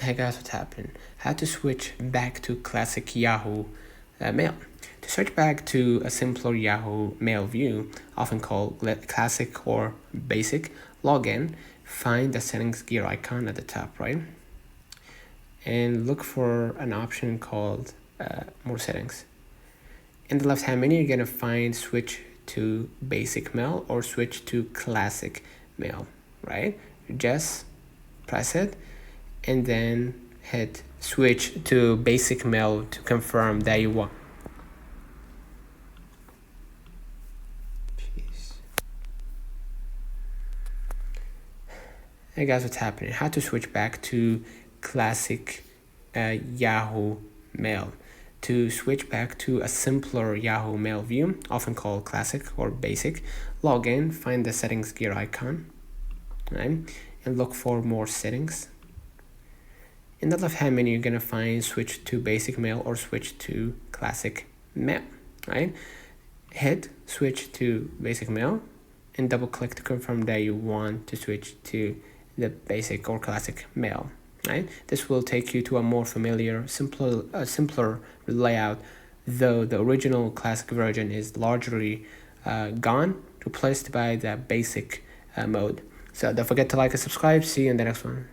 Hey guys, what's happening? How to switch back to classic Yahoo Mail. To switch back to a simpler Yahoo Mail view, often called classic or basic, log in, find the settings gear icon at the top right, and look for an option called more settings. In the left hand menu, you're gonna find switch to basic mail or switch to classic mail, right? Just press it and then hit switch to basic mail to confirm that you want. Hey guys, what's happening? How to switch back to classic Yahoo Mail. To switch back to a simpler Yahoo Mail view, often called classic or basic, log in, find the settings gear icon, right, and look for more settings. In the left hand menu, you're gonna find switch to basic mail or switch to classic mail, right? Hit switch to basic mail and double click to confirm that you want to switch to the basic or classic mail, right? This will take you to a more familiar, simpler layout, though the original classic version is largely gone, replaced by the basic mode. So don't forget to like and subscribe. See you in the next one.